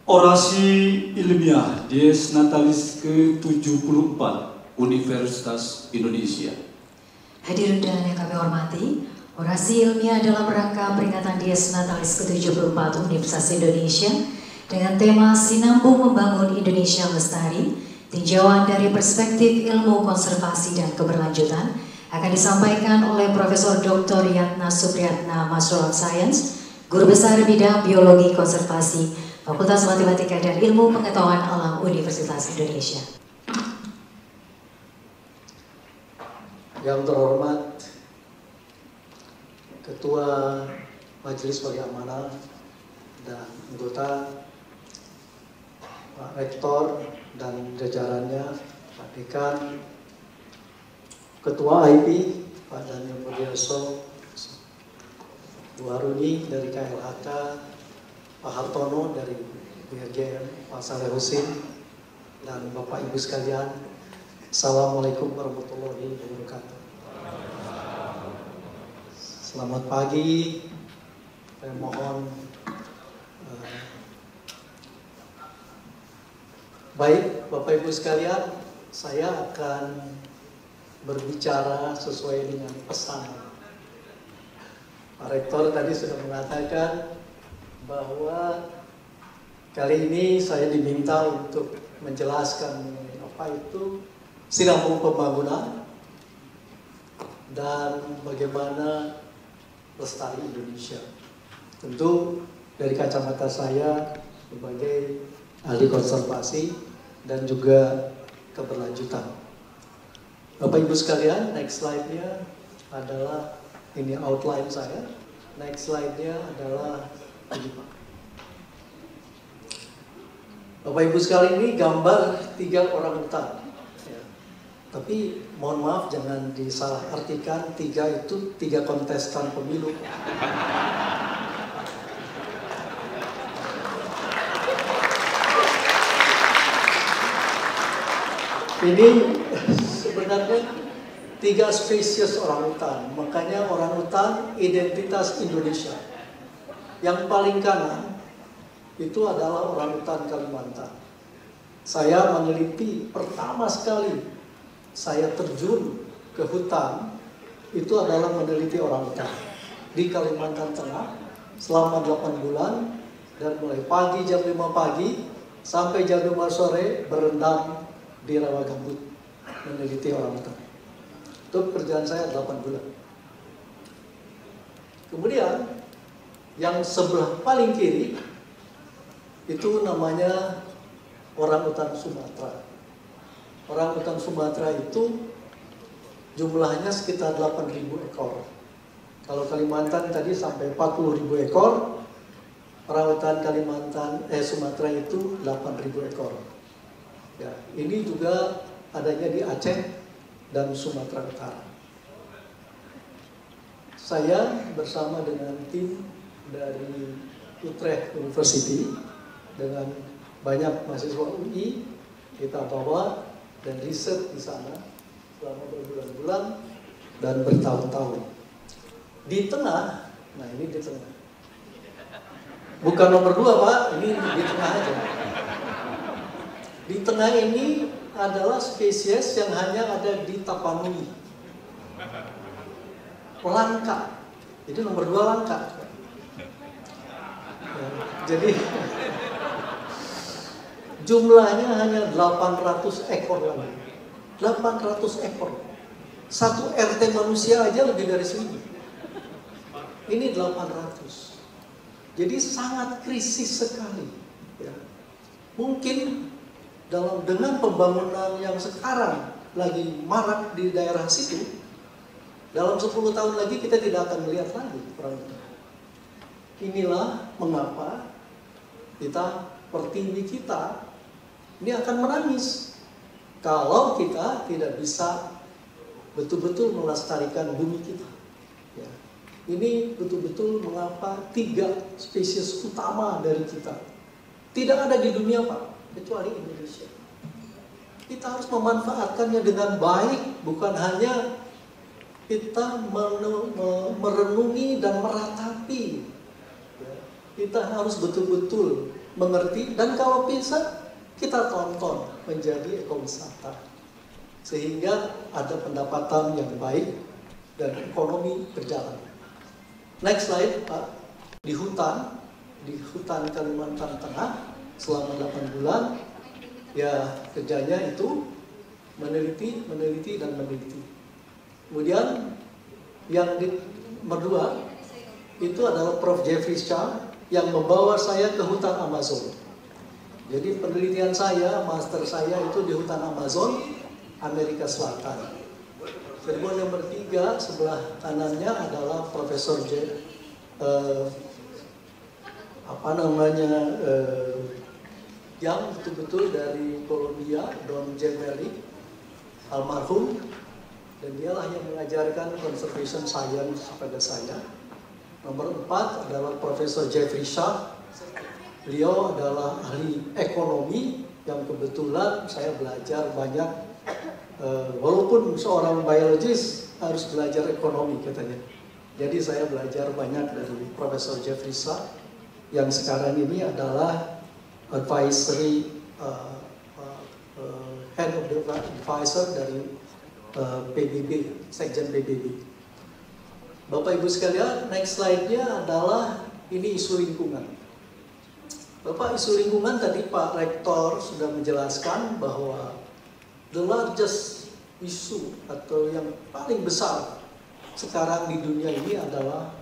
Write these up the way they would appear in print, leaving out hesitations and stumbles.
Orasi ilmiah Dies Natalis ke-74 Universitas Indonesia. Hadirin undangan yang kami hormati, orasi ilmiah dalam rangka peringatan Dies Natalis ke-74 Universitas Indonesia dengan tema Sinambung Membangun Indonesia Lestari, tinjauan dari perspektif ilmu konservasi dan keberlanjutan akan disampaikan oleh Profesor Dr. Yatna Supriyatna, Master of Science, Guru Besar Bidang Biologi Konservasi, Fakultas Matematika dan Ilmu Pengetahuan Alam Universitas Indonesia. Yang terhormat Ketua Majelis Wali Amanah dan anggota, Pak Rektor dan jajarannya, Pak Dekan, Ketua IP, Pak Daniel Purdiaso, Bu Haruni dari KLHK, Pak Hartono dari BRGM, Pak Saleh Husin, dan Bapak Ibu sekalian, Assalamualaikum warahmatullahi wabarakatuh. Selamat pagi. Saya mohon baik Bapak Ibu sekalian, saya akan berbicara sesuai dengan pesan. Pak Rektor tadi sudah mengatakan bahwa kali ini saya diminta untuk menjelaskan apa itu sinambung pembangunan dan bagaimana lestari Indonesia. Tentu dari kacamata saya sebagai ahli konservasi dan juga keberlanjutan. Bapak Ibu sekalian, next slide-nya adalah ini outline saya. Next slide-nya adalah ini, Pak. Bapak Ibu sekalian, ini gambar 3 orang hutan. Ya. Tapi mohon maaf jangan disalahartikan 3 itu 3 kontestan pemilu. Ini sebenarnya 3 spesies orang hutan. Makanya orang hutan identitas Indonesia. Yang paling kanan itu adalah orang hutan Kalimantan. Saya meneliti pertama sekali saya terjun ke hutan itu adalah meneliti orang hutan di Kalimantan Tengah selama 8 bulan, dan mulai pagi jam 5 pagi sampai jam 5 sore berendam di rawa gambut meneliti orang hutan. Itu perjalanan saya 8 bulan. Kemudian yang sebelah paling kiri itu namanya orang hutan Sumatera. Orang hutan Sumatera itu jumlahnya sekitar 8.000 ekor. Kalau Kalimantan tadi sampai 40.000 ekor, orang hutan Sumatera itu 8.000 ekor. Ya, ini juga adanya di Aceh dan Sumatera Utara. Saya bersama dengan tim dari Utrecht University dengan banyak mahasiswa UI kita bawa dan riset di sana selama berbulan-bulan dan bertahun-tahun. Di tengah, nah ini di tengah. Bukan nomor 2 Pak, ini di tengah aja. Di tengah ini adalah spesies yang hanya ada di Tapanuli. Langka. Itu nomor 2 langka. Ya, jadi jumlahnya hanya 800 ekor lagi. 800 ekor. Satu RT manusia aja lebih dari 1000. Ini 800. Jadi sangat krisis sekali. Ya. Mungkin dengan pembangunan yang sekarang lagi marak di daerah situ, dalam 10 tahun lagi kita tidak akan melihat lagi orang itu. Inilah mengapa pertiwi kita ini akan menangis kalau kita tidak bisa betul-betul melestarikan bumi kita. Ya. Ini betul-betul mengapa 3 spesies utama dari kita tidak ada di dunia Pak, kecuali Indonesia. Kita harus memanfaatkannya dengan baik, bukan hanya kita merenungi dan meratapi Kita harus betul-betul mengerti, dan kalau bisa kita tonton menjadi ekowisata, sehingga ada pendapatan yang baik dan ekonomi berjalan. Next slide, Pak. Di hutan Kalimantan Tengah selama 8 bulan, ya kerjanya itu meneliti. Kemudian yang nomor 2 itu adalah Prof. Jeffrey Shah yang membawa saya ke hutan Amazon. Jadi penelitian saya, master saya itu di hutan Amazon, Amerika Selatan. Kemudian nomor 3 sebelah kanannya adalah Profesor yang betul-betul dari Columbia, Don Gemelli, almarhum, dan dialah yang mengajarkan conservation science kepada saya. Nomor 4 adalah Profesor Jeffrey Shah. Beliau adalah ahli ekonomi yang kebetulan saya belajar banyak. Walaupun seorang biologis harus belajar ekonomi katanya. Jadi saya belajar banyak dari Profesor Jeffrey Shah yang sekarang ini adalah advisory head of the advisor dari PBB, Sekjen PBB. Bapak Ibu sekalian, next slide-nya adalah ini isu lingkungan. Bapak, isu lingkungan tadi Pak Rektor sudah menjelaskan bahwa the largest issue atau yang paling besar sekarang di dunia ini adalah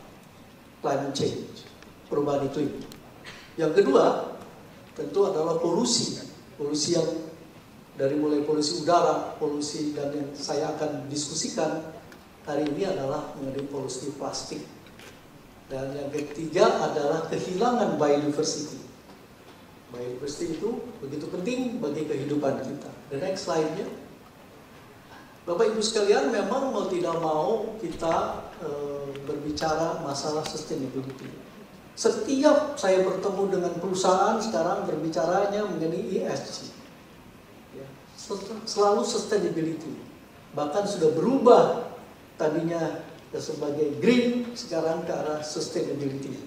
climate change, perubahan iklim. Yang kedua tentu adalah polusi yang dari mulai polusi udara, polusi, dan yang saya akan diskusikan hari ini adalah mengenai polusi plastik. Dan yang ketiga adalah kehilangan biodiversity. Biodiversity itu begitu penting bagi kehidupan kita. The next slide-nya. Bapak Ibu sekalian, memang mau tidak mau kita berbicara masalah sustainability. Setiap saya bertemu dengan perusahaan sekarang berbicaranya mengenai ESG. Ya, selalu sustainability. Bahkan sudah berubah tadinya sebagai green, sekarang ke arah sustainability.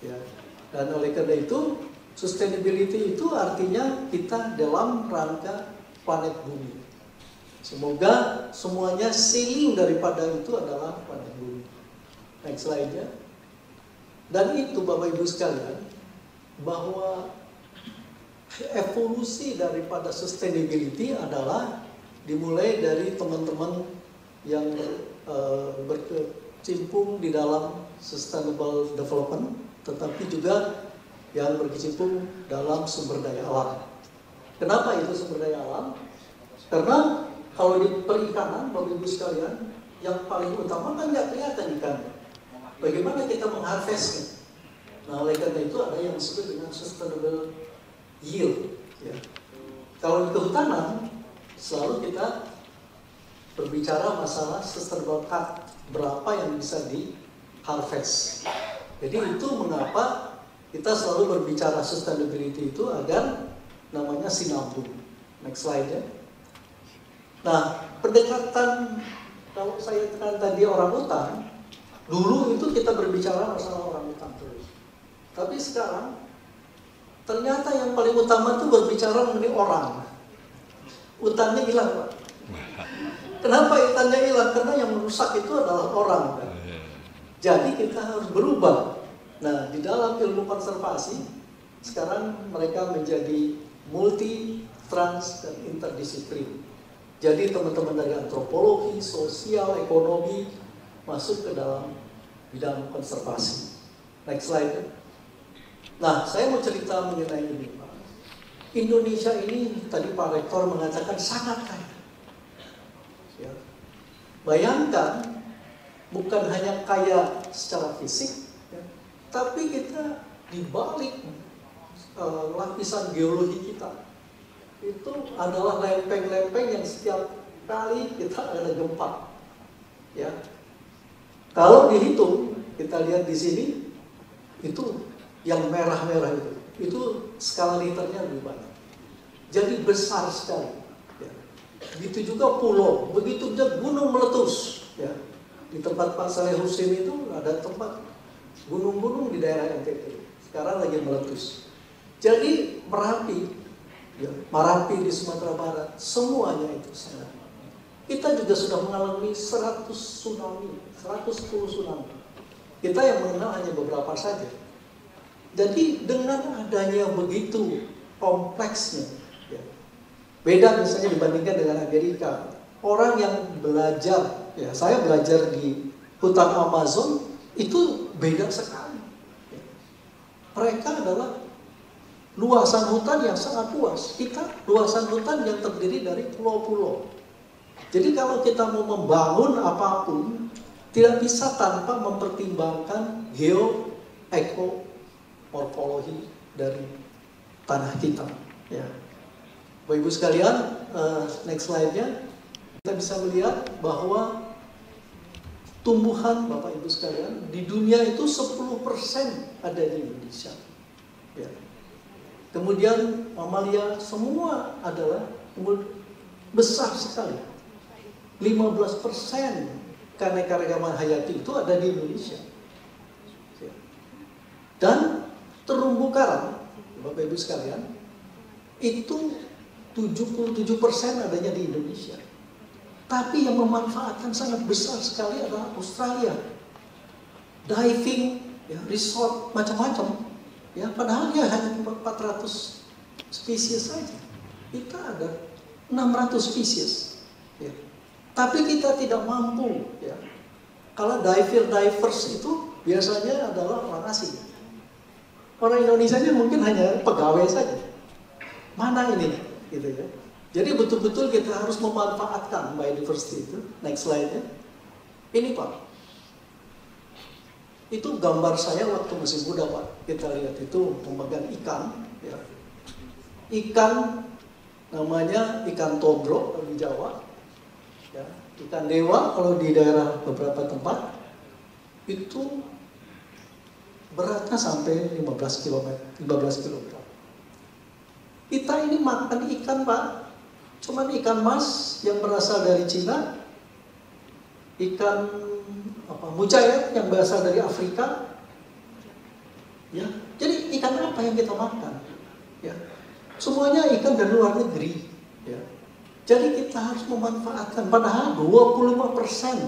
Ya. Dan oleh karena itu, sustainability itu artinya kita dalam rangka planet bumi. Semoga semuanya seiring daripada itu adalah planet bumi. Next slide-nya. Dan itu Bapak Ibu sekalian, bahwa evolusi daripada sustainability adalah dimulai dari teman-teman yang berkecimpung di dalam sustainable development, tetapi juga yang berkecimpung dalam sumber daya alam. Kenapa itu sumber daya alam? Karena kalau di perikanan, Bapak Ibu sekalian, yang paling utama kan nggak kelihatan ikan. Bagaimana kita mengharvestnya? Nah, oleh karena itu ada yang disebut dengan sustainable yield. Ya. Kalau di kehutanan, selalu kita berbicara masalah sustainable cut, berapa yang bisa di harvest. Jadi itu mengapa kita selalu berbicara sustainability itu agar namanya sinambung. Next slide ya. Nah, pendekatan, kalau saya tekan tadi orang hutan, dulu itu kita berbicara masalah orang hutan terus. Tapi sekarang ternyata yang paling utama itu berbicara mengenai orang. Hutannya hilang, Pak. Kenapa hutannya hilang? Karena yang merusak itu adalah orang, Pak. Jadi kita harus berubah. Nah, di dalam ilmu konservasi sekarang mereka menjadi multi, trans, dan interdisiplin. Jadi teman-teman dari antropologi, sosial, ekonomi masuk ke dalam bidang konservasi. Next slide. Nah, saya mau cerita mengenai ini, Pak. Indonesia ini tadi Pak Rektor mengatakan sangat kaya. Ya. Bayangkan, bukan hanya kaya secara fisik, ya, tapi kita di balik lapisan geologi kita itu adalah lempeng-lempeng yang setiap kali kita ada gempa. Ya. Kalau dihitung, kita lihat di sini, itu yang merah-merah itu skala liternya lebih banyak. Jadi besar sekali. Ya. Begitu juga pulau, begitu juga gunung meletus. Ya. Di tempat Pak Saleh Husin itu ada tempat gunung-gunung di daerah NTT. sekarang lagi meletus. Jadi Merapi, ya, Marapi di Sumatera Barat, semuanya itu sangat. Kita juga sudah mengalami 100 tsunami, 110 tsunami. Kita yang mengenal hanya beberapa saja. Jadi dengan adanya begitu kompleksnya, ya, beda misalnya dibandingkan dengan Amerika. Orang yang belajar, ya, saya belajar di hutan Amazon, itu beda sekali. Ya. Mereka adalah luasan hutan yang sangat luas. Kita luasan hutan yang terdiri dari pulau-pulau. Jadi kalau kita mau membangun apapun, tidak bisa tanpa mempertimbangkan geoekomorfologi dari tanah kita. Ya. Bapak Ibu sekalian, next slide-nya, kita bisa melihat bahwa tumbuhan, Bapak Ibu sekalian, di dunia itu 10% ada di Indonesia. Ya. Kemudian mamalia semua adalah besar sekali. 15% keanekaragaman hayati itu ada di Indonesia. Dan terumbu karang, Bapak Ibu sekalian, itu 77% adanya di Indonesia. Tapi yang memanfaatkan sangat besar sekali adalah Australia. Diving, ya, resort, macam-macam. Ya, padahal dia hanya 400 spesies saja. Kita ada 600 spesies. Ya. Tapi kita tidak mampu. Ya. Kalau divers itu biasanya adalah orang asing. Orang Indonesia mungkin hanya pegawai saja. Mana ini? Gitu ya. Jadi betul-betul kita harus memanfaatkan biodiversity itu. Next slide-nya. Ini Pak. Itu gambar saya waktu masih muda Pak. Kita lihat itu memegang ikan. Ya. Ikan namanya ikan tondro kalau di Jawa. Ya. Ikan dewa kalau di daerah beberapa tempat. Itu beratnya sampai 15 kg. Kita ini makan ikan Pak. Cuman ikan mas yang berasal dari Cina, ikan mujair yang berasal dari Afrika, ya. Jadi ikan apa yang kita makan? Ya. Semuanya ikan dari luar negeri. Ya. Jadi kita harus memanfaatkan. Padahal 25%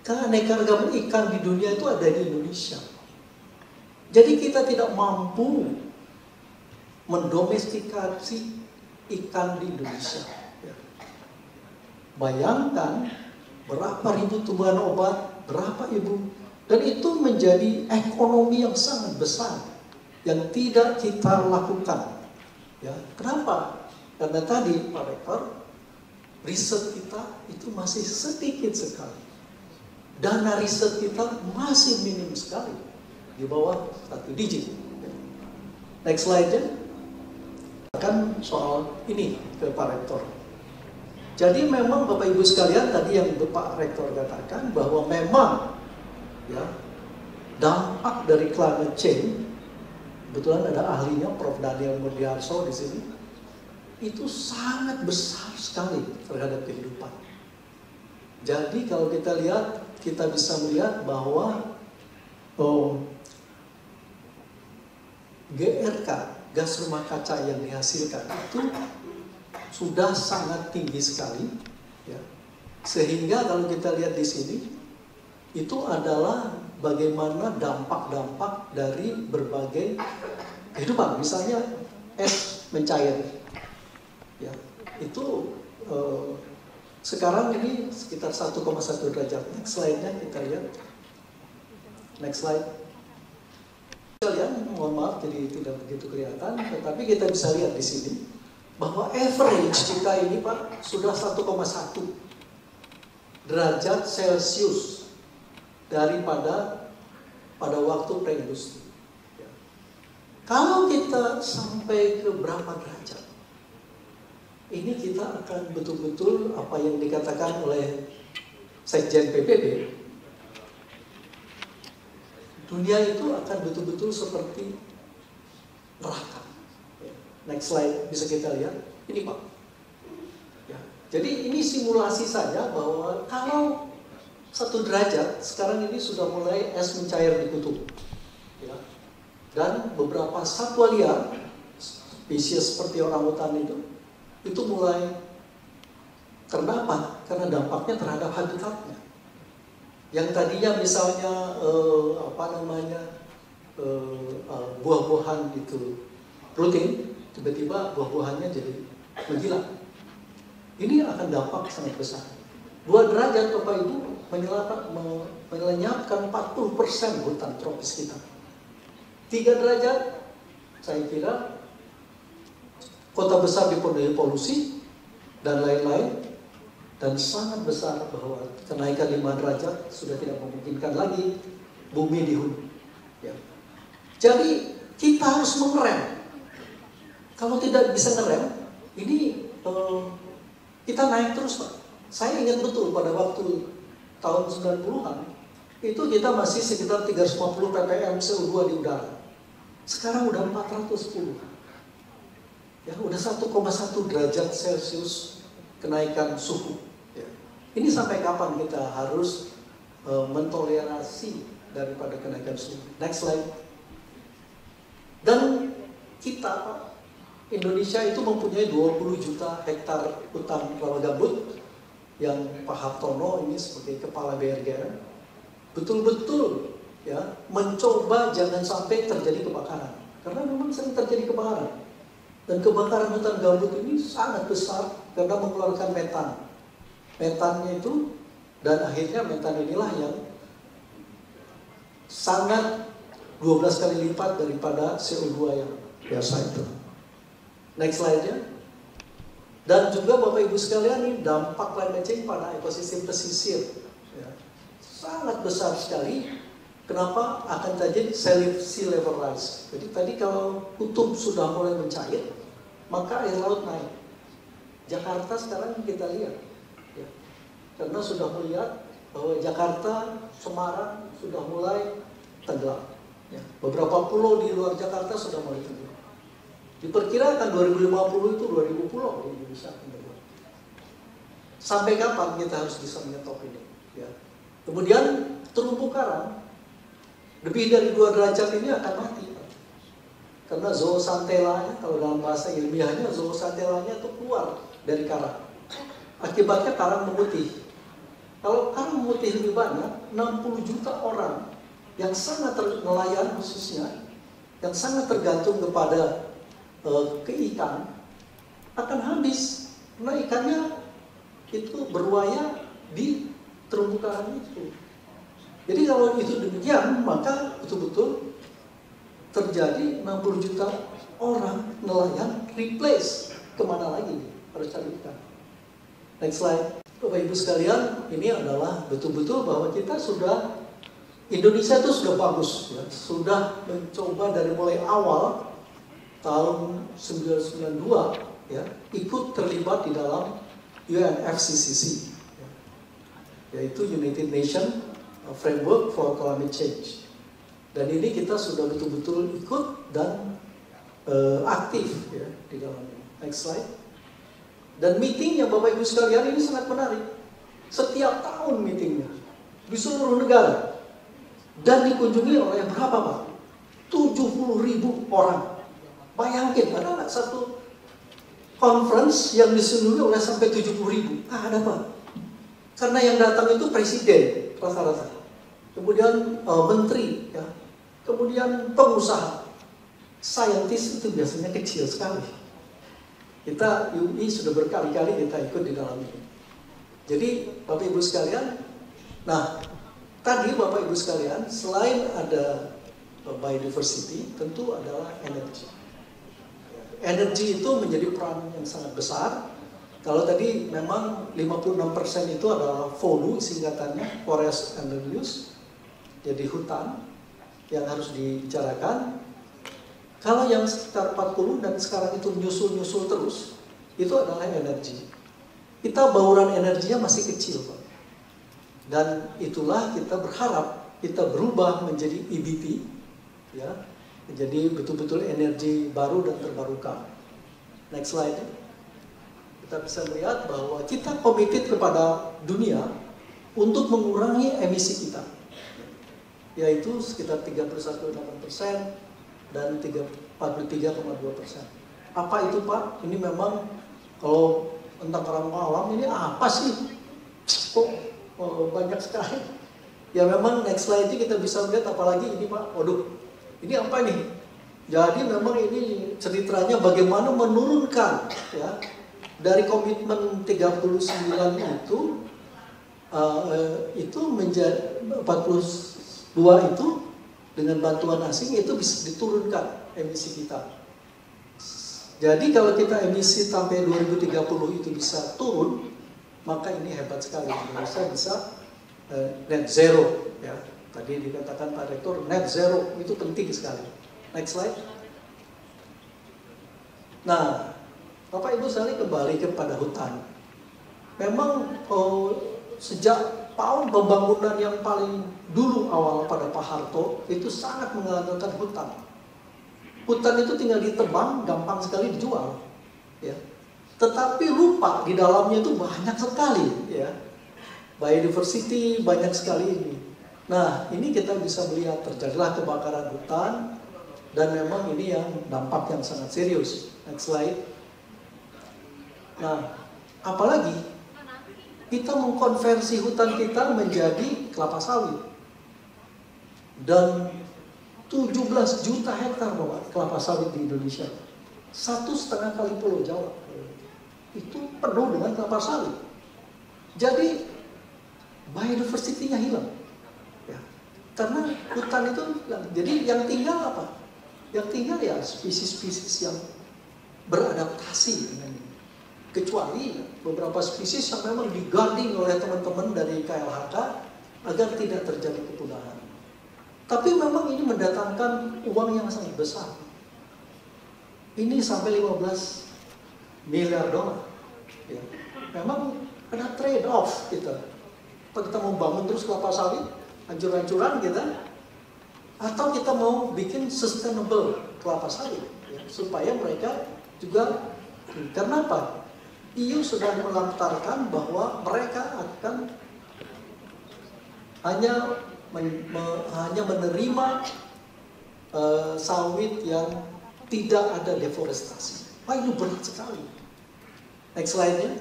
keanekaragaman ikan di dunia itu ada di Indonesia. Jadi kita tidak mampu mendomestikasi ikan di Indonesia. Ya. Bayangkan berapa ribu tumbuhan obat, berapa ibu, dan itu menjadi ekonomi yang sangat besar yang tidak kita lakukan. Ya. Kenapa? Karena tadi Pak Rektor, riset kita itu masih sedikit sekali. Dana riset kita masih minim sekali, di bawah 1 digit. Next slide-nya. Akan soal ini ke Pak Rektor. Jadi memang Bapak Ibu sekalian tadi yang Pak Rektor katakan bahwa memang ya dampak dari climate change, kebetulan ada ahlinya Prof. Daniel Murdiarso di sini, itu sangat besar sekali terhadap kehidupan. Jadi kalau kita lihat, kita bisa melihat bahwa GRK, gas rumah kaca yang dihasilkan itu sudah sangat tinggi sekali, ya. Sehingga kalau kita lihat di sini itu adalah bagaimana dampak-dampak dari berbagai kehidupan, misalnya es mencair, ya. Itu sekarang ini sekitar 1,1 derajat. Next slide-nya kita lihat. Next slide. Kalian, mohon maaf jadi tidak begitu kelihatan, tetapi kita bisa lihat di sini bahwa average kita ini Pak sudah 1,1 derajat Celcius daripada pada waktu pre-industri. Ya. Kalau kita sampai ke berapa derajat, ini kita akan betul-betul apa yang dikatakan oleh Sekjen PBB, dunia itu akan betul-betul seperti neraka. Next slide bisa kita lihat. Ini Pak. Ya. Jadi ini simulasi saja bahwa kalau 1 derajat sekarang ini sudah mulai es mencair di kutub. Ya. Dan beberapa satwa liar, spesies seperti orangutan itu mulai, karena apa? Karena dampaknya terhadap habitatnya. Yang tadinya misalnya buah-buahan itu rutin, tiba-tiba buah-buahannya jadi menghilang. Ini akan dampak sangat besar. 2 derajat Bapak Ibu melenyapkan 40% hutan tropis kita. 3 derajat, saya kira kota besar dipenuhi polusi dan lain-lain, dan sangat besar bahwa kenaikan 5 derajat sudah tidak memungkinkan lagi bumi dihuni. Ya. Jadi kita harus mengerem. Kalau tidak bisa ngerem, ini kita naik terus, Pak. Saya ingat betul pada waktu tahun 90-an, itu kita masih sekitar 350 ppm CO2 di udara. Sekarang udah 410. Ya, udah 1,1 derajat Celcius kenaikan suhu. Ya. Ini sampai kapan kita harus mentoleransi daripada kenaikan suhu? Next slide. Dan kita, Pak, Indonesia itu mempunyai 20 juta hektar hutan rawa gambut yang Pak Hartono ini sebagai kepala BRGR betul-betul ya mencoba jangan sampai terjadi kebakaran, karena memang sering terjadi kebakaran, dan kebakaran hutan gambut ini sangat besar karena mengeluarkan metan. Metannya itu, dan akhirnya metan inilah yang sangat 12 kali lipat daripada CO2 yang biasa itu. Next slide-nya. Dan juga Bapak Ibu sekalian, ini dampak climate change pada ekosistem pesisir ya, sangat besar sekali. Kenapa? Akan terjadi sea level rise. Jadi tadi kalau kutub sudah mulai mencair, maka air laut naik. Jakarta sekarang kita lihat ya, karena sudah melihat bahwa Jakarta, Semarang sudah mulai tenggelam ya. Beberapa pulau di luar Jakarta sudah mulai tenggelam. Diperkirakan 2050 itu 2000 pulau di Indonesia. Sampai kapan kita harus bisa menyetop ini? Ya. Kemudian terumbu karang lebih dari 2 derajat ini akan mati. Karena zoosantelanya, kalau dalam bahasa ilmiahnya, zoosantelanya itu keluar dari karang. Akibatnya karang memutih. Kalau karang memutih lebih banyak, 60 juta orang yang sangat nelayan khususnya, yang sangat tergantung kepada ke ikan akan habis, karena ikannya itu berwaya di terumbu karang itu. Jadi kalau itu demikian, maka betul-betul terjadi 60 juta orang nelayan replace, kemana lagi harus cari ikan. Next slide. Bapak Ibu sekalian, ini adalah betul-betul bahwa kita sudah, Indonesia itu sudah bagus ya, sudah mencoba dari mulai awal tahun 1992 ya, ikut terlibat di dalam UNFCCC ya, yaitu United Nations Framework for Climate Change. Dan ini kita sudah betul-betul ikut dan aktif ya di dalamnya. Next slide. Dan meetingnya Bapak Ibu sekalian ini sangat menarik. Setiap tahun meetingnya di seluruh negara, dan dikunjungi oleh berapa Pak? 70.000 orang. Bayangin, ada nggak satu conference yang diseluruhi oleh sampai 70.000? Ada Pak. Karena yang datang itu presiden rata-rata, kemudian menteri, ya, kemudian pengusaha, saintis itu biasanya kecil sekali. Kita UI sudah berkali-kali kita ikut di dalam ini. Jadi Bapak Ibu sekalian, nah tadi Bapak Ibu sekalian, selain ada biodiversity, tentu adalah energi. Energi itu menjadi peran yang sangat besar. Kalau tadi memang 56% itu adalah FOLU, singkatannya Forest and Land Use, jadi hutan yang harus dibicarakan. Kalau yang sekitar 40 dan sekarang itu nyusul-nyusul terus, itu adalah energi. Kita bauran energinya masih kecil, Pak. Dan itulah kita berharap kita berubah menjadi EBP, ya. Jadi betul-betul energi baru dan terbarukan. Next slide. Kita bisa melihat bahwa kita komited kepada dunia untuk mengurangi emisi kita, yaitu sekitar 31,8% dan 43,2%. Apa itu Pak? Ini memang kalau tentang orang awam ini apa sih? Kok banyak sekali? Ya memang next slide kita bisa lihat apalagi ini Pak. Waduh, ini apa nih? Jadi memang ini ceritanya bagaimana menurunkan ya dari komitmen 39 itu menjadi 42 itu dengan bantuan asing itu bisa diturunkan emisi kita. Jadi kalau kita emisi sampai 2030 itu bisa turun, maka ini hebat sekali. Indonesia bisa net zero ya. Tadi dikatakan Pak Rektor net zero itu penting sekali. Next slide. Nah, Bapak Ibu sekalian kembali kepada hutan. Memang sejak tahun pembangunan yang paling dulu awal pada Pak Harto itu sangat mengandalkan hutan. Hutan itu tinggal ditebang, gampang sekali dijual, ya. Tetapi lupa di dalamnya itu banyak sekali, ya. Biodiversity banyak sekali ini. Nah, ini kita bisa melihat terjadilah kebakaran hutan dan memang ini yang dampak yang sangat serius. Next slide. Nah, apalagi kita mengkonversi hutan kita menjadi kelapa sawit dan 17 juta hektar kelapa sawit di Indonesia, 1,5 kali Pulau Jawa itu penuh dengan kelapa sawit. Jadi biodiversity-nya hilang, ya. Karena hutan itu, jadi yang tinggal apa? Yang tinggal ya spesies-spesies yang beradaptasi dengan ini. Kecuali beberapa spesies yang memang di-guarding oleh teman-teman dari KLHK agar tidak terjadi kepunahan. Tapi memang ini mendatangkan uang yang sangat besar. Ini sampai 15 miliar dolar. Ya. Memang ada trade-off kita. Apa kita mau bangun terus kelapa sawit, hancur-hancuran kita, atau kita mau bikin sustainable kelapa sawit, ya, supaya mereka juga, karena apa? EU sudah melantarkan bahwa mereka akan hanya menerima sawit yang tidak ada deforestasi. Wah, itu berat sekali. Next slide-nya.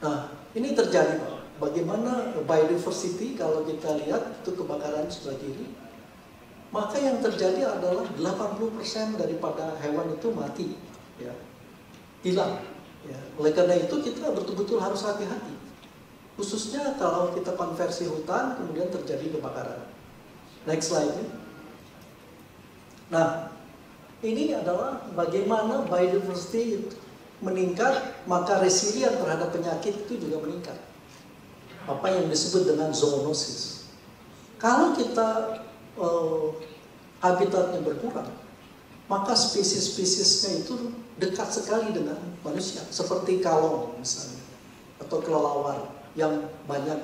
Nah, ini terjadi Pak. Bagaimana biodiversity kalau kita lihat itu kebakaran sebelah kiri, maka yang terjadi adalah 80% daripada hewan itu mati, ya, hilang. Ya. Oleh karena itu kita betul-betul harus hati-hati. Khususnya kalau kita konversi hutan kemudian terjadi kebakaran. Next slide. Nah, ini adalah bagaimana biodiversity meningkat, maka resilient terhadap penyakit itu juga meningkat. Apa yang disebut dengan zoonosis. Kalau kita habitatnya berkurang, maka spesies-spesiesnya itu dekat sekali dengan manusia, seperti kalong misalnya, atau kelelawar yang banyak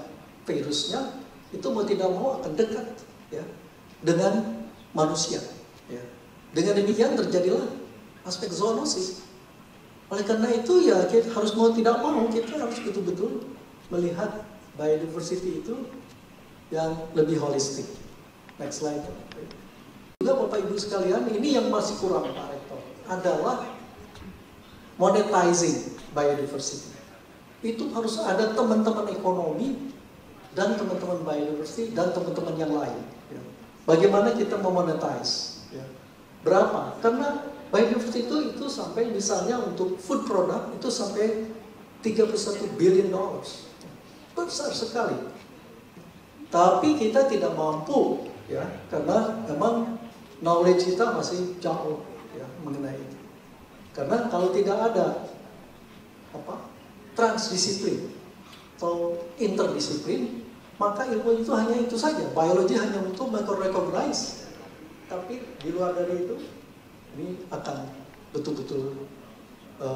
virusnya, itu mau tidak mau akan dekat, ya, dengan manusia. Ya. Dengan demikian terjadilah aspek zoonosis. Oleh karena itu ya kita harus mau tidak mau kita harus betul-betul melihat biodiversity itu yang lebih holistik. Next slide. Juga Bapak Ibu sekalian, ini yang masih kurang Pak Rektor adalah monetizing biodiversity. Itu harus ada teman-teman ekonomi dan teman-teman biodiversity dan teman-teman yang lain. Ya. Bagaimana kita memonetize? Ya. Berapa? Karena biodiversity itu sampai misalnya untuk food product itu sampai 31 billion dollars. Besar sekali. Tapi kita tidak mampu, ya, karena memang knowledge kita masih jauh, ya, mengenai itu. Karena kalau tidak ada transdisiplin atau interdisiplin, maka ilmu itu hanya itu saja. Biologi hanya untuk recognize. Tapi di luar dari itu, ini akan betul-betul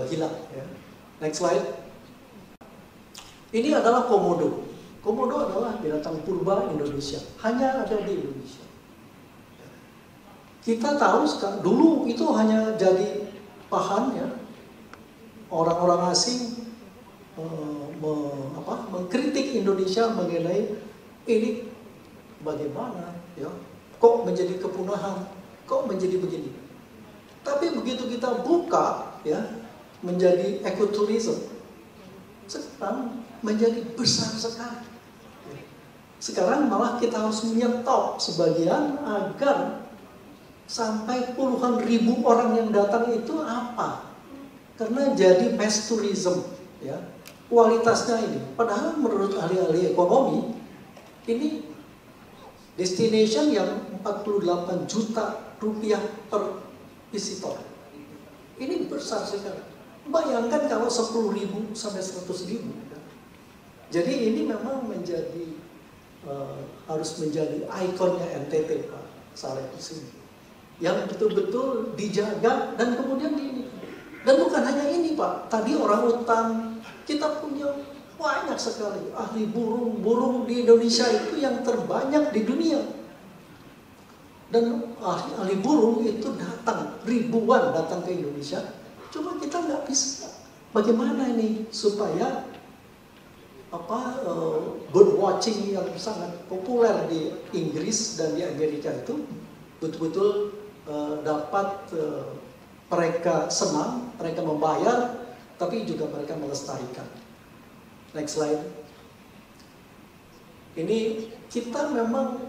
hilang. Ya. Next slide. Ini adalah komodo. Komodo adalah binatang purba Indonesia. Hanya ada di Indonesia. Kita tahu sekarang, dulu itu hanya jadi bahan, ya, orang-orang asing mengkritik Indonesia mengenai ini bagaimana, ya, kok menjadi kepunahan kok menjadi begini. Tapi begitu kita buka ya menjadi ekoturism, sekarang menjadi besar sekali. Sekarang malah kita harus menyetop sebagian agar sampai puluhan ribu orang yang datang itu apa? Karena jadi mass tourism ya. Kualitasnya ini, padahal menurut ahli-ahli ekonomi ini destination yang 48 juta rupiah per visitor. Ini besar sekali. Bayangkan kalau 10.000 sampai 100.000. Jadi ini memang menjadi harus menjadi ikonnya NTT Pak Saleh Hussein, yang betul-betul dijaga dan kemudian ini. Dan bukan hanya ini Pak, tadi orang utan kita punya banyak sekali ahli burung di Indonesia itu yang terbanyak di dunia. Dan ahli burung itu datang, ribuan datang ke Indonesia. Cuma kita nggak bisa. Bagaimana ini supaya bird watching yang sangat populer di Inggris dan di Amerika itu betul-betul dapat mereka senang, mereka membayar, tapi juga mereka melestarikan. Next slide. Ini kita memang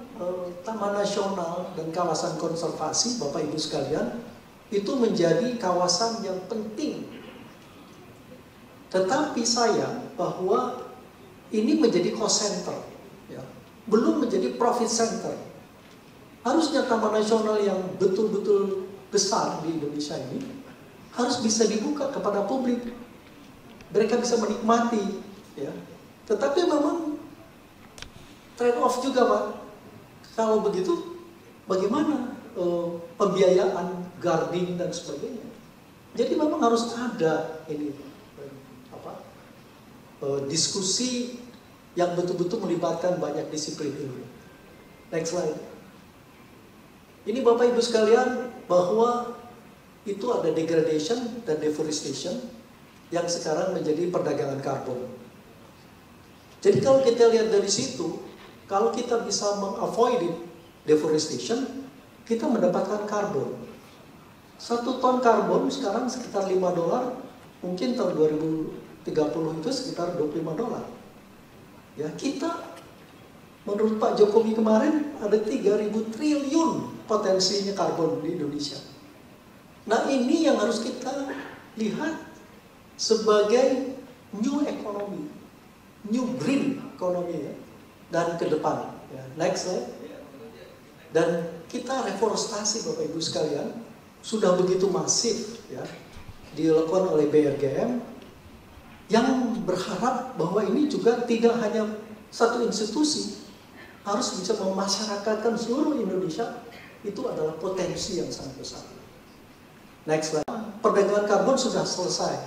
Taman Nasional dan kawasan konservasi, Bapak Ibu sekalian, itu menjadi kawasan yang penting. Tetapi sayang bahwa ini menjadi cost center, ya. Belum menjadi profit center. Harusnya Taman Nasional yang betul-betul besar di Indonesia ini harus bisa dibuka kepada publik. Mereka bisa menikmati, ya. Tetapi memang trade off juga Pak. Kalau begitu, bagaimana pembiayaan guarding dan sebagainya? Jadi memang harus ada ini diskusi yang betul-betul melibatkan banyak disiplin ilmu. Next slide. Ini Bapak Ibu sekalian bahwa itu ada degradation dan deforestation yang sekarang menjadi perdagangan karbon. Jadi kalau kita lihat dari situ, kalau kita bisa mengavoid deforestation, kita mendapatkan karbon. 1 ton karbon sekarang sekitar $5, mungkin tahun 2030 itu sekitar $25. Ya, kita menurut Pak Jokowi kemarin ada 3.000 triliun potensinya karbon di Indonesia. Nah, ini yang harus kita lihat sebagai new economy, new green economy ya, dan ke depan. Ya, next slide. Dan kita reforestasi Bapak Ibu sekalian sudah begitu masif ya dilakukan oleh BRGM, yang berharap bahwa ini juga tidak hanya satu institusi, harus bisa memasyarakatkan seluruh Indonesia. Itu adalah potensi yang sangat besar. Next slide. Perdagangan karbon sudah selesai,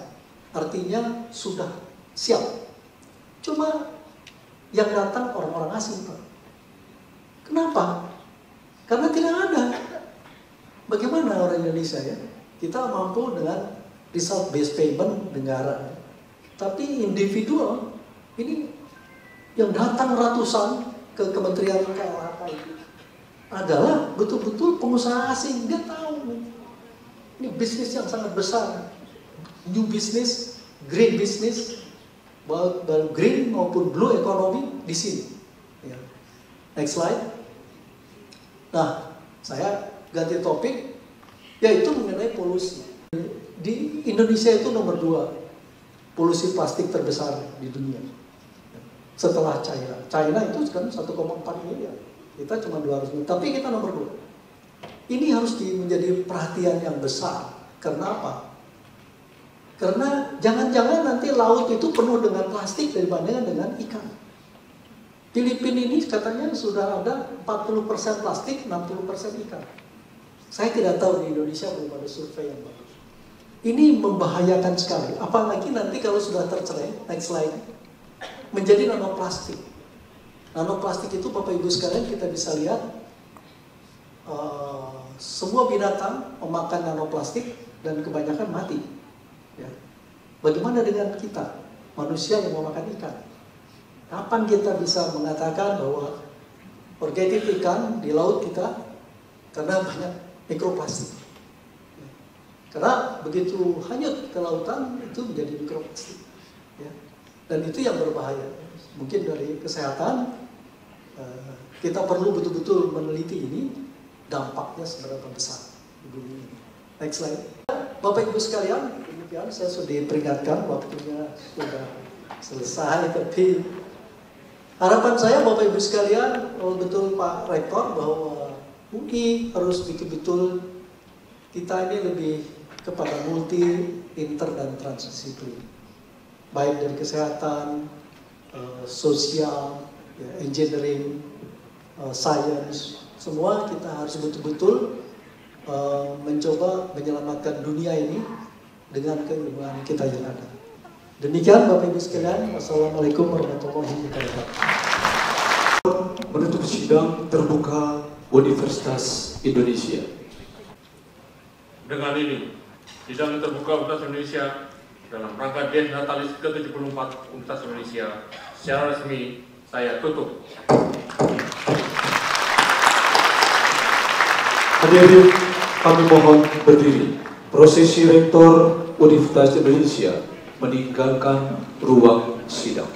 artinya sudah siap. Cuma yang datang orang-orang asing Pak. Kenapa? Karena tidak ada. Bagaimana orang Indonesia ya? Kita mampu dengan result based payment negara. Tapi individual ini yang datang ratusan ke Kementerian KLHK adalah betul-betul pengusaha asing. Dia tahu ini bisnis yang sangat besar, new business, green business, baik green maupun blue economy di sini. Ya. Next slide. Nah, saya ganti topik, yaitu mengenai polusi. Di Indonesia itu nomor 2. Polusi plastik terbesar di dunia setelah China. China itu kan 1,4 miliar, kita cuma 200 miliar, tapi kita nomor 2. Ini harus menjadi perhatian yang besar. Karena apa? Karena jangan-jangan nanti laut itu penuh dengan plastik dibandingkan dengan ikan. Filipina ini katanya sudah ada 40% plastik, 60% ikan. Saya tidak tahu di Indonesia belum ada survei yang bagus. Ini membahayakan sekali, apalagi nanti kalau sudah tercerai, next slide, menjadi nanoplastik. Nanoplastik itu Bapak Ibu sekalian kita bisa lihat, semua binatang memakan nanoplastik dan kebanyakan mati. Ya. Bagaimana dengan kita, manusia yang memakan ikan? Kapan kita bisa mengatakan bahwa organik ikan di laut kita, karena banyak mikroplastik. Karena begitu hanyut ke lautan itu menjadi mikroplastik. Ya. Dan itu yang berbahaya. Mungkin dari kesehatan kita perlu betul-betul meneliti ini dampaknya seberapa besar di bumi ini. Next slide. Bapak Ibu sekalian, demikian saya sudah diperingatkan waktunya sudah selesai, tapi harapan saya Bapak Ibu sekalian, betul Pak Rektor, bahwa UI harus betul-betul kita ini lebih kepada multi, inter, dan transdisiplin. Baik dari kesehatan, sosial, ya, engineering, science, semua kita harus betul-betul mencoba menyelamatkan dunia ini dengan keilmuan kita yang ada. Demikian Bapak Ibu sekalian, wassalamualaikum warahmatullahi wabarakatuh. Menutup sidang terbuka Universitas Indonesia. Dengan ini, sidang terbuka Universitas Indonesia dalam rangka Dies Natalis ke-74 Universitas Indonesia secara resmi saya tutup. Hadirin, kami mohon berdiri. Prosesi Rektor Universitas Indonesia meninggalkan ruang sidang.